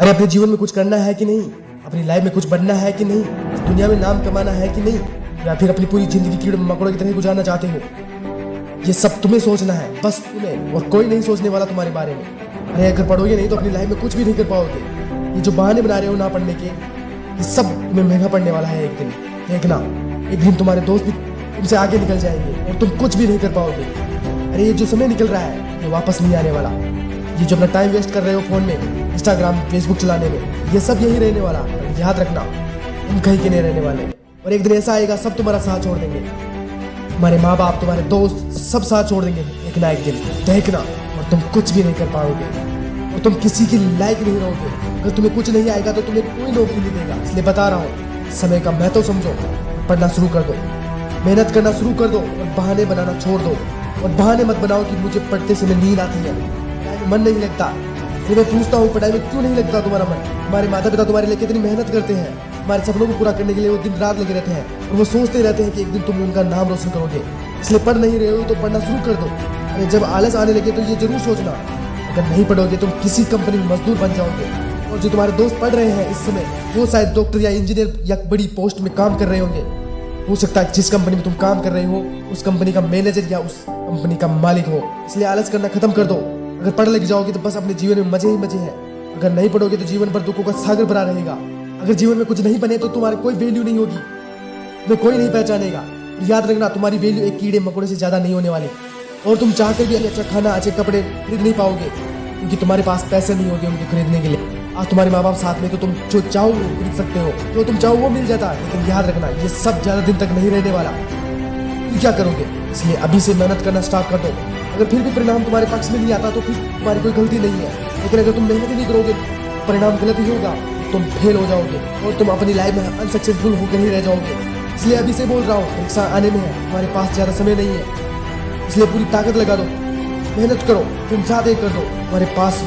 अरे अपने जीवन में कुछ करना है कि नहीं, अपनी लाइफ में कुछ बनना है कि नहीं, इस दुनिया में नाम कमाना है कि नहीं, या फिर अपनी पूरी जिंदगी कीड़े मकोड़ों की तरह गुजारना चाहते हो। ये सब तुम्हें सोचना है, बस तुम्हें, और कोई नहीं सोचने वाला तुम्हारे बारे में। अरे अगर पढ़ोगे नहीं तो अपनी लाइफ में कुछ भी नहीं कर पाओगे। ये जो बहाने बना रहे हो ना पढ़ने के, ये सब तुम्हें महंगा पड़ने वाला है। एक दिन देखना, एक दिन तुम्हारे दोस्त भी तुमसे आगे निकल जाएंगे और तुम कुछ भी नहीं कर पाओगे। अरे ये जो समय निकल रहा है ये वापस नहीं आने वाला। ये जो अपना टाइम वेस्ट कर रहे हो फोन में, इंस्टाग्राम, फेसबुक चलाने में, ये सब यही रहने वाला। याद रखना, तुम कहीं के नहीं रहने वाले। और एक दिन ऐसा आएगा सब तुम्हारा साथ छोड़ देंगे, तुम्हारे माँ बाप, तुम्हारे दोस्त सब साथ छोड़ देंगे एक ना एक दिन। देखना, और तुम कुछ भी नहीं कर पाओगे और तुम किसी के लायक नहीं रहोगे। अगर तुम्हें कुछ नहीं आएगा तो तुम्हें कोई नौकरी नहीं देगा। इसलिए बता रहा हूँ, समय का महत्व समझो, पढ़ना शुरू कर दो, मेहनत करना शुरू कर दो और बहाने बनाना छोड़ दो। और बहाने मत बनाओ कि मुझे पढ़ते समय नींद आती है, मन नहीं लगता। फिर मैं पूछता हूँ, पढ़ाई में क्यों नहीं लगता तुम्हारा मन? तुम्हारे माता पिता तुम्हारे लिए कितनी मेहनत करते हैं, तुम्हारे सपनों को पूरा करने के लिए वो दिन रात लगे रहते हैं और वो सोचते रहते हैं कि एक दिन तुम उनका नाम रोशन करोगे। इसलिए पढ़ नहीं रहे हो तो पढ़ना शुरू कर दो। अरे जब आलस आने लगे तो ये जरूर सोचना, अगर नहीं पढ़ोगे तुम किसी कंपनी में मजदूर बन जाओगे। और जो तुम्हारे दोस्त पढ़ रहे हैं इस समय, वो शायद डॉक्टर या इंजीनियर या बड़ी पोस्ट में काम कर रहे होंगे। हो सकता है जिस कंपनी में तुम काम कर रहे हो उस कंपनी का मैनेजर या उस कंपनी का मालिक हो। इसलिए आलस करना खत्म कर दो। अगर पढ़ लग जाओगे तो बस अपने जीवन में मजे ही मजे हैं। अगर नहीं पढ़ोगे तो जीवन पर दुखों का सागर भरा रहेगा। अगर जीवन में कुछ नहीं बने तो तुम्हारी कोई वैल्यू नहीं होगी, तुम्हें कोई नहीं पहचानेगा। याद रखना, तुम्हारी वैल्यू एक कीड़े मकोड़े से ज्यादा नहीं होने वाली। और तुम चाहकर भी अच्छा खाना, अच्छे कपड़े खरीद नहीं पाओगे क्योंकि तुम्हारे पास पैसे नहीं होंगे उनको खरीदने के लिए। आज तुम्हारे माँ बाप साथ में तो तुम जो चाहो वो खरीद सकते हो, जो तुम चाहो वो मिल जाता है। लेकिन याद रखना, ये सब ज्यादा दिन तक नहीं रहने वाला। फिर क्या करोगे? इसलिए अभी से मेहनत करना स्टार्ट कर दो। अगर फिर भी परिणाम तुम्हारे पक्ष में नहीं आता तो फिर तुम्हारी कोई गलती नहीं है। लेकिन अगर तुम मेहनत ही नहीं करोगे, परिणाम गलत ही होगा, तुम फेल हो जाओगे और तुम अपनी लाइफ में अनसक्सेसफुल होकर ही रह जाओगे। इसलिए अभी से बोल रहा हूँ, परीक्षा आने में है, तुम्हारे पास ज्यादा समय नहीं है। इसलिए पूरी ताकत लगा दो, मेहनत करो, तुम ज्यादा कर दो। तुम्हारे पास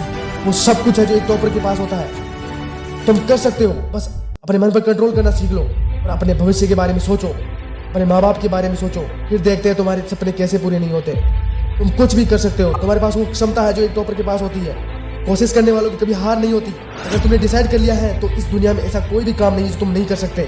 वो सब कुछ है जो एक टॉपर के पास होता है। तुम कर सकते हो, बस अपने मन पर कंट्रोल करना सीख लो और अपने भविष्य के बारे में सोचो, अपने माँ बाप के बारे में सोचो। फिर देखते हैं तुम्हारे सपने कैसे पूरे नहीं होते। तुम कुछ भी कर सकते हो, तुम्हारे पास वो क्षमता है जो एक टॉपर के पास होती है। कोशिश करने वालों की कभी हार नहीं होती। अगर तुमने डिसाइड कर लिया है तो इस दुनिया में ऐसा कोई भी काम नहीं है जो तुम नहीं कर सकते।